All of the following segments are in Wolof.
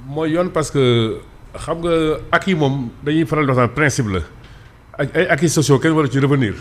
mooy yoon parce que xam nga acquis moom dañuy faral di wax naan principe la ak ay acquis sociaux kenn waru ci revenir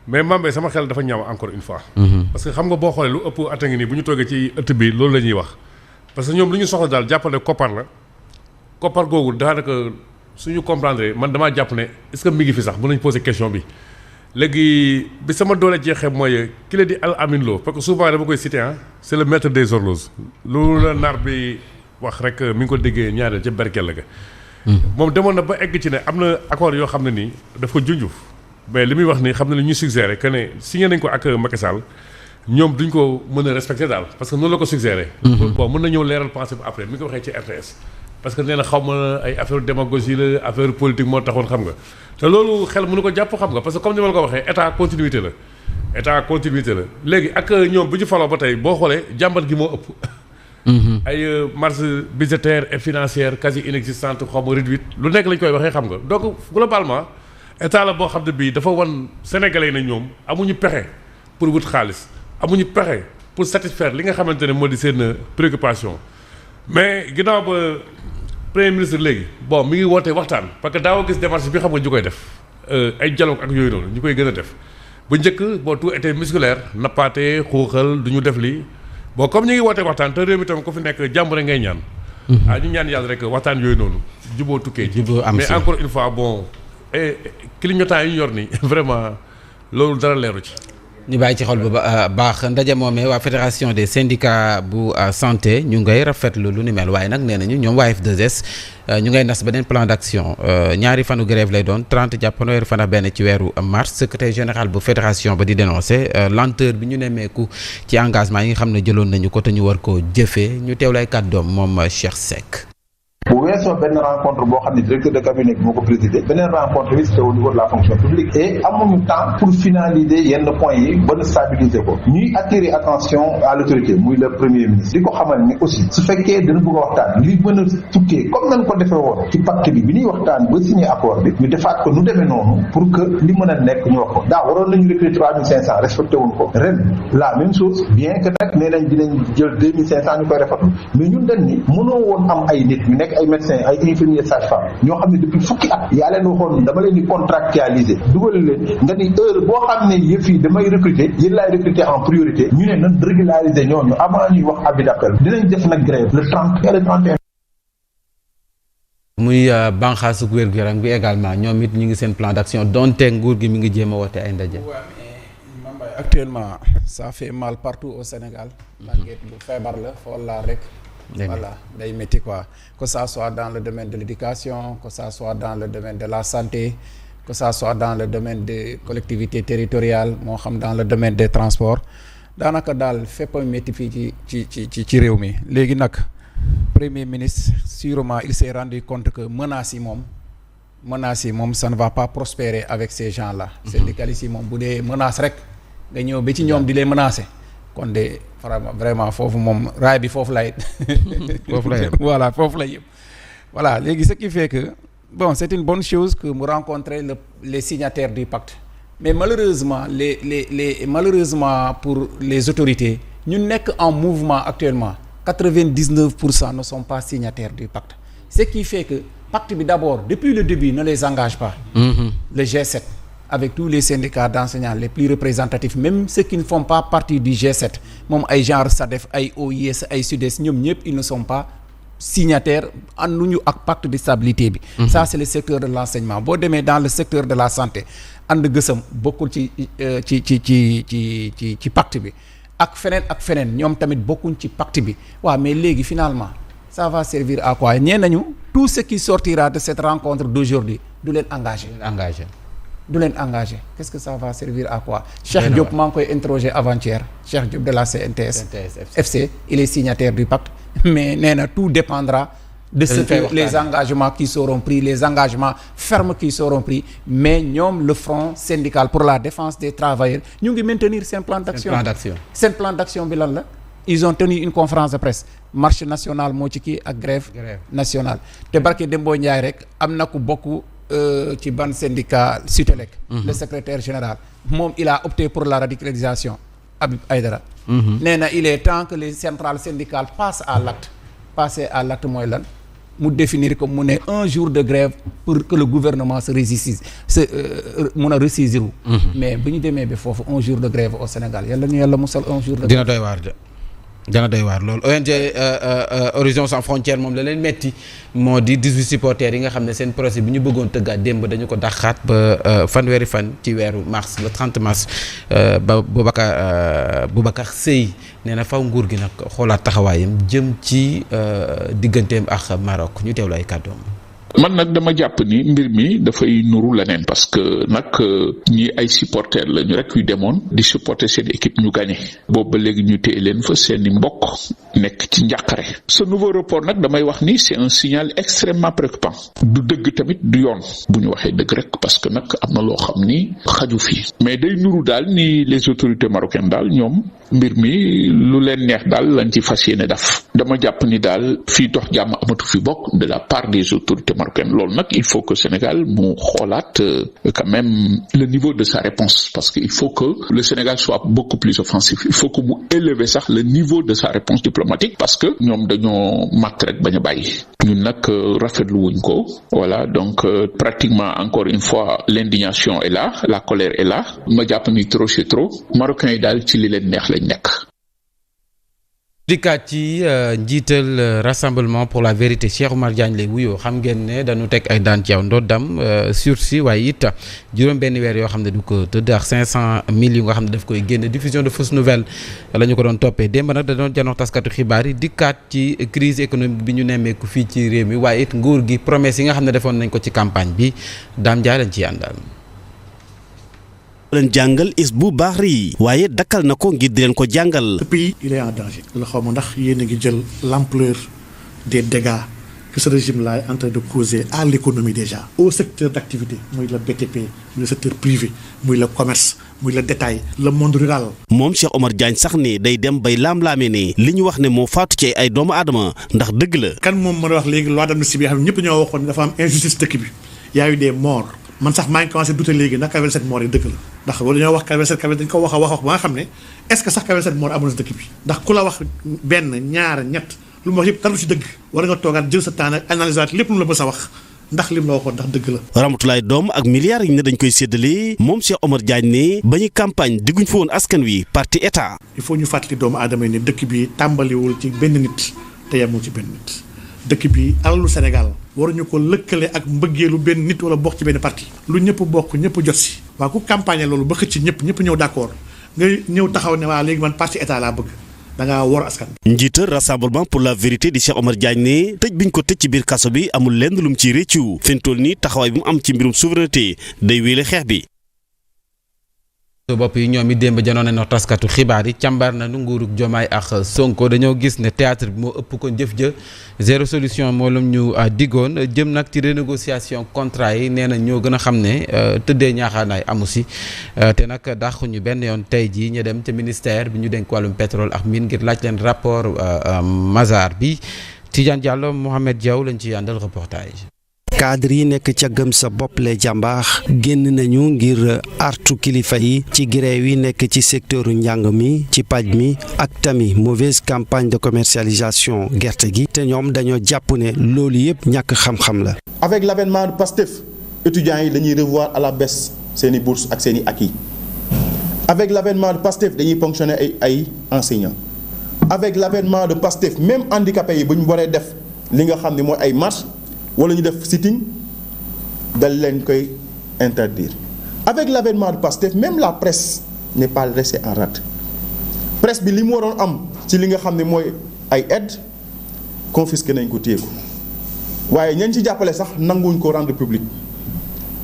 mais Mambey sama xel dafa ñaaw encore une fois. parce que xam nga boo xoolee lu ëpp at a ngi nii bu ñu toogee ci ëtt bi loolu la ñuy wax parce que ñoom lu ñu soxla daal jàppale koppar la koppar googu daanaka suñu comprendre man damaa jàpp ne est-ce que mi ngi fi sax mën nañu poser question bi. léegi bi sama doole jeexee mooy ki la di Al Amin Lo parce que souvent dama koy citer c'est le maître des horloges loolu la nar bi wax rek mi ngi ko déggee ñaareel ca berkel ga moom demoon na ba egg ci ne am na accord yoo xam ne nii daf ko junj mais li muy wax nii xam ne li ñuy suggéré que ne signé nañ ko ak Macky Sall ñoom duñ ko mën a respecté daal parce que noonu la ko suggéré bon mën na ñëw leeral pensée bi après mi ngi ko waxee ci RTS parce que nee na xaw ma ay affaire démagogie la affaire politique moo taxoon xam nga te loolu xel mënu ko jàpp xam nga parce que comme ni ma la ko waxee état continuité la léegi ak ñoom bu ñu faloo ba tey boo xoolee jàmbat gi moo ëpp ay marge budgétaire et financière quasi inexistante xaw ma réduite lu nekk lañ koy waxee xam nga donc globalement état la boo xam ne bii dafa wan sénégalais yi na ñoom amuñu pexe pour wut xaalis amuñu pexe pour satisfaire li nga xamante ne moo di seen préoccupation mais ginnaaw ba premier ministre léegi bon mi ngi woote waxtaan parce que daaw gis démarche bi xam nga ñu koy def ay dialogue ak yooyu noonu ñu koy gën a def bu njëkk bon tout était musculaire nappaate xuuxal du ñu def lii bon comme ñu ngi woote waxtaan te réew mi tam ku fi nekk jàmm rek ngay ñaan ñu ñaan yàlla rek waxtaan yooyu noonu juboo tukkee ci mais encore une fois bon clignotant yi ñu yor nii vraiment loolu dara leeru ci ñu bàyyi ci xol bu baax ndaje moomee waa fédération des syndicats bu santé ñu ngay rafetlu lu ni mel waaye nag nee nañu ñoom waa F2S ñu ngay nas beneen plan d'action ñaari fanu grève lay doon 30 jàpp fanweeri fan ak benn ci weeru mars secrétaire général bu fédération ba di dénoncer lenteur bi ñu nemmeeku ci engagement yi nga xam ne jëloon nañu ko te ñu war koo jëfee ñu teewlu ay kàddoom moom Cheikh Seck. bu weesoo benn rencontre boo xam ne directeur de cabinet bi moo ko présidé beneen rencontre bi c'était au niveau de la fonction publique et amuñu temps pour finaliser yenn points yi ba nu stabiliser ko ñuy attirer attention à l'autorité muy le premier ministre di ko xamal ni aussi su fekkee dana bëgg a waxtaan li mën a tukkee comme nañ ko defee woon ci pacte bi ñuy waxtaan ba signé accord bi ñu defaat ko nu demee noonu pour que li mën a nekk ñu wax ko daa waroon nañu recruter 3500 respecté wuñ ko ren la même chose bien que nag nee nañ dinañ jël 2500 ñu koy refatu mais ñun dañ ni mënoo woon am ay nit ñu nekk ay médecins ay infirmiers sages-femmes ñoo xam ne depuis fukki at yaa leen waxoon dama leen di contractualiser dugal leen nga ni heure boo xam ne yëf yi damay recruter yéen laay recruter en priorité ñu ne nan régulariser ñooñu avant ñuy wax avis d'appel dinañ def nag grève le 30 et le 31. muy bànqaasu wér-gu-yaram bi également ñoom it ñu ngi seen plan d'action donte nguur gi mi ngi jéem a woote ay ndaje. Actuellement ça fait mal partout au Sénégal. màgget bu feebar la xool laa rek. voilà day métti quoi que ça soit dans le domaine de l'éducation que ça soit dans le domaine de la santé que ça soit dans le domaine des collectivités territoriales moo xam dans le domaine des transports daanaka daal fépp a métti fii ci réew mi léegi nag premier ministre sûrement il s'est rendu compte que menaces yi moom ça ne va pas prospérer avec ces gens-là. syndicalistes yi moom bu dee menace rek nga ñëw ba ci ñoom di les menacer kon de vraiment foofu moom raay bi foofu lay voilà foofu lay yëpp voilà léegi ce qui fait que bon c'est une bonne chose que mu rencontrer les signataires du pacte mais malheureusement malheureusement pour les autorités ñu nekk en mouvement actuellement 99% ne sont pas signataires du pacte ce qui fait que pacte bi d'abord depuis le début ne les engage pas. Le G7 avec tous les syndicats d'enseignants les plus représentatifs même ceux qui ne font pas partie du G7 moom ay genre SADEF ay OIS ay SUDES ñoom ñëpp ils ne sont pas signataires ànduñu ak pacte de stabilité bi. Ça c'est le secteur de l'enseignement boo demee dans le secteur de la santé ànd gësam bokkul ci pacte bi ak feneen ñoom tamit bokkuñ ci pacte bi waaw mais léegi finalement ça va servir à quoi ñee nañu tout ce qui sortira de cette rencontre d'aujourd'hui du leen engagé qu'est-ce que ça va servir à quoi Cheikh Diop maa ngi koy interroger avant-hier Cheikh Diop de la CNTS FC il est signataire du pacte mais nee na tout dépendra de ce que les engagements qui seront pris les engagements fermes qui seront pris mais ñoom le front syndical pour la défense des travailleurs ñu ngi maintenir seen plan d'action bi lan la ils ont tenu une conférence de presse marche nationale moo ci kii ak grève nationale te barke Dembo Ndiaye rek am na ku bokk ci ban syndicat Sutelec le secrétaire général moom il a opté pour la radicalisation Habib Aïdara nee na il est temps que les centrales syndicales passent à l'acte passer à l'acte mooy lan mu définir que mu ne 1 jour de grève pour que le gouvernement se ressaisisse mun a ressaisir mais bu ñu demee ba foofu 1 jour de grève au Sénégal yàlla ñu yàlla musal 1 jour de grève dina doy waar de dana doy waar loolu ONG Horizon Sans Frontières moom la leen metti moo di 18 supporters yi nga xam ne seen procès bi ñu bëggoon tëggaat démb dañu ko daxaat ba fanweeri fan ci weeru mars le 30 mars ba Boubacar Sèye nee na faw nguur gi nag xoolaat taxawaayam jëm ci digganteem ak Maroc ñu teewlu ay kàddoom. man nag dama jàpp ni mbir mi dafay nuru leneen parce que nag ñi ay supporters lañu rek yu demoon di supporter seen équipe ñu gagné boobu ba léegi ñu téye leen fa seen i mbokk nekk ci njàqare ce nouveau report nag damay wax ni c'est un signal extrêmement préoccupant du dëgg tamit du yoon bu ñu waxee dëgg rek parce que nag am na loo xam ni xaju fii mais day nuru daal ni les autorités marocaines daal ñoom mbir mi lu leen neex daal lañ ci fas yéene def dama jàpp ni daal fii dox jàmm amatu fi bokk de la part des autorités marocaines loolu nag il faut que Sénégal mu xoolaat quand même le niveau de sa réponse parce que il faut que le Sénégal soit beaucoup plus offensif il faut que mu élever sax le niveau de sa réponse diplomatique parce que ñoom dañoo màtt rek bañ a bàyyi ñun nag rafetlu wuñ ko voilà donc pratiquement encore une fois l'indignation est là la colère est là ma jàpp ni trop c'est trop marocains yi daal ci li leen neex lañ nekk. dikkaat ci njiital rassemblement pour la vérité Cheikh Oumar Diagne lay wuyoo xam ngeen ne dañu teg ay daan ci aw ndoddam sursis waaye it juróom benn weer yoo xam ne du ko tëdd ak 500,000 yu nga xam ne daf koy génne diffusion de fausses nouvelles la ñu ko doon toppee démb nag da doon janox taskatu xibaar yi dikkaat ci crise économique bi ñu nemmeeku fii ci réew mi waaye it nguur gi promesse yi nga xam ne defoon nañ ko ci campagne bi Dame Ndiaye lañ ciy àndal. leen jàngal Hizbut Bahri waaye dakkal na ko ngir di leen ko jàngal. Ce pays il est en danger. la xaw ma ndax yéen a ngi jël l'ampleur des dégâts que ce régime là est en train de causer à l'économie déjà. au secteur d'activité muy le BTP muy le secteur privé muy le commerce muy le détail le monde rural. moom Cheikh Oumar Diagne sax ne day dem bay laam-laamee ne li ñu wax ne moo faatu ci ay doomu aadama ndax dëgg la. kan moom mën a wax léegi loi d'amnistie bi xam ne ñëpp ñoo waxoon dafa am injustice dëkk bi y a eu des morts. man sax maa ngi commencé douter léegi ndax 87 morts yi dëgg la ndax loolu dañoo wax 87 dañ ko wax a wax ba nga xam ne est-ce que sax 87 morts amoon na si dëkk bi ndax ku la wax benn ñaar ñett lu mu wax yëpp dara ci dëgg war nga toogaat jël sa temps ak analyser lépp lu la mës a wax ndax lim la waxoon ndax dëgg la. Ramatoulaye Doom ak milliards yi ne dañ koy séddale moom Cheikh Oumar Diagne ne ba ñuy campagne digguñ fa woon askan wi parti état. il faut ñu fàttali doomu aadama yi ne dëkk bi tàmbaliwul ci benn nit te yemul ci benn nit. dëkk bi alalu Sénégal waruñu ko lëkkale ak mbëggeelu benn nit wala bokk ci benn parti lu ñëpp bokk ñëpp jot si waaw ku campagne loolu ba xëcc ñëpp ñëw d'accord nga ñëw taxaw ne waa léegi man parti état laa bëgg da ngaa wor askan. njiital rassemblement pour la vérité di Cheikh Oumar Diagne ne tëj biñ ko tëj ci biir kaso bi amul lenn lu mu ciy réccu fi mu toll nii taxawaay bi mu am ci mbirum souveraineté day wéele xeex bi. bopp yi ñoom it démb janoon nañu taskatu xibaar yi càmbar na nu nguurug Jomaay ak Sonko dañoo gis ne théâtre bi moo ëpp ko jëf ja zéro solution moo lam ñu diggoon jëm nag ci renégociation contrat yi nee na ñoo gën a xam ne tëddee ñaaxaanaay amu si te nag dàquñu benn yoon tey jii ñu dem ca ministère bi ñu dénk wàllum pétrole ak mine ngir laaj leen rapport Mazar bi Tidiane Diallo Mohamed Diaw lañ ci àndal reportage. cadre yi nekk ca gëm sa bopp le jàmbaax génn nañu ngir artu kilifa yi ci grève yi nekk ci secteuru njàng mi ci paj mi ak tamit mauvaise campagne de commercialisation gerte gi te ñoom dañoo jàpp ne loolu yëpp ñàkk xam-xam la. avec l'avènement de PASTEF étudiants yi dañuy revoir à la baisse seeni bourses ak seeni acquis avec l'avènement de PASTEF dañuy ponctionner ay enseignants avec l'avènement de PASTEF même handicapés yi bu ñu waree def li nga xam ne mooy ay marches wala ñu def sitting dal leen koy interdire avec l'avènement de PASTEF même la presse n'est pas restée en rade presse bi li mu waroon am ci li nga xam ne mooy ay aide confisqué nañ ko téye ko waaye ñañ ci jàppale sax nanguwuñ ko rendre public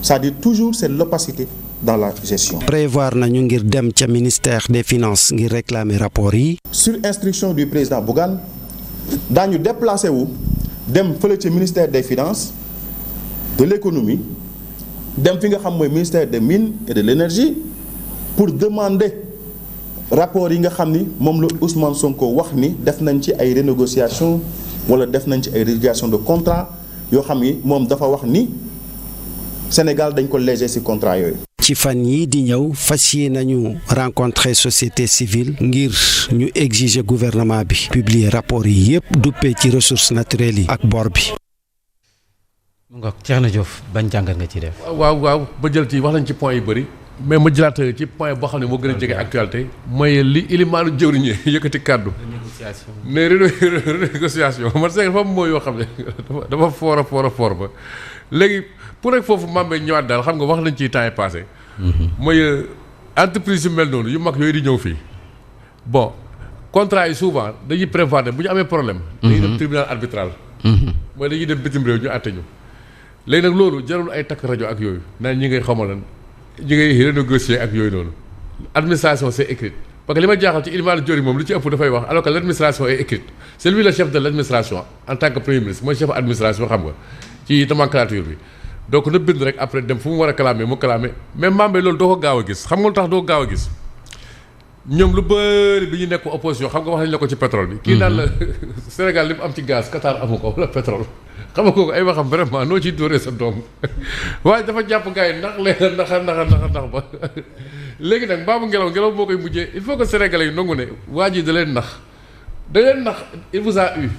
c'est-à-dire toujours c'est l'opacité dans la gestion. prévoir nañu ngir dem ca ministère des finances ngir réclamer rapport yi. sur instruction du président Bougane daañu déplacé wu. dem fële ci ministère des finances de l'économie dem fi nga xam mooy ministère des mines et de l'énergie pour demander rapport yi nga xam ni moom la Ousmane Sonko wax ni def nañ ci ay renégociation wala def nañ ci ay résiliation de contrat yoo xam ni moom dafa wax ni Sénégal dañ ko léger ci contrat yooyu. ci fan yi di ñëw fas yéene nañu rencontrer société civile ngir ñu exiger gouvernement bi publier rapport yi yëpp duppee ci ressources naturelles yi ak bor bi. mu ngoog Thierno Diouf ban jàngat nga ci def. waaw ba jël ci wax nañ ci point yu bëri mais ma jëlaat ci point boo xam ne moo gën a jege actualité mooy li ilimaanu jëwriñ yëkkati kàddu. ne renégociation man c'est dafa mooy yoo xam ne dafa foor a foor ba léegi pour rek foofu Mame Mbaye ñëwaat daal xam nga wax nañ ci temps yi passé mooy entreprise yu mel noonu yu mag yooyu di ñëw fii bon contrat yi souvent dañuy prévoir ne bu ñu amee problème dañuy dem tribunal arbitral mooy dañuy dem bitim réew ñu àtte ñu léegi nag loolu jarul ay takk rajo ak yooyu naan ñi ngay xamal lan ñi ngay renégocier ak yooyu noonu administration c'est écrit parce que li ma jaaxal ci ilimaanu jori moom lu ci ëpp dafay wax alors que l'administration est écrite c'est lui le chef de l'administration en tant que premier ministre mooy chef administration xam nga ci nomenclature bi donc na bind rek après dem fu mu war a clamer mu clamer mais Mame Mbaye loolu doo ko gaaw a gis xam nga lu tax doo ko gaaw a gis ñoom lu bëri bi ñu nekk opposition xam nga wax nañ la ko ci pétrole bi kii naan la Sénégal li mu am ci gaz Qatar amu ko wala pétrole xam nga kooku ay waxam vraiment noo ciy dóoree sa doom waaye dafa jàpp gars yi ndax leen ndax ba léegi nag mbaamu ngelaw boo koy mujjee il faut que sénégalais yi nangu ne waa ji da leen nax il vous a eu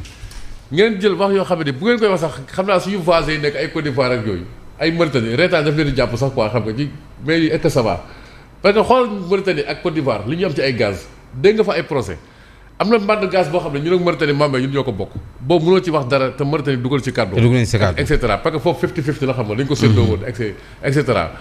ngeen jël wax yoo xam ne bu ngeen koy wax sax xam naa suñu voisins yi nekk ay Côte d'Ivoire ak yooyu ay Mauritanie reetaan daf leen di jàpp sax quoi xam nga ci mais est-ce que ça va parce que xool Mauritanie ak Côte d'Ivoire li ñu am ci ay gaz dégg nga fa ay procès am na mbànd gaz boo xam ne ñun ak Mauritanie Mame Mbaye ñun ñoo ko bokk boobu mënoo ci wax dara te Mauritanie dugal ci kàddu et cetera parce que foofu 50-50 la xam nga dañ ko séddoo woon et cetera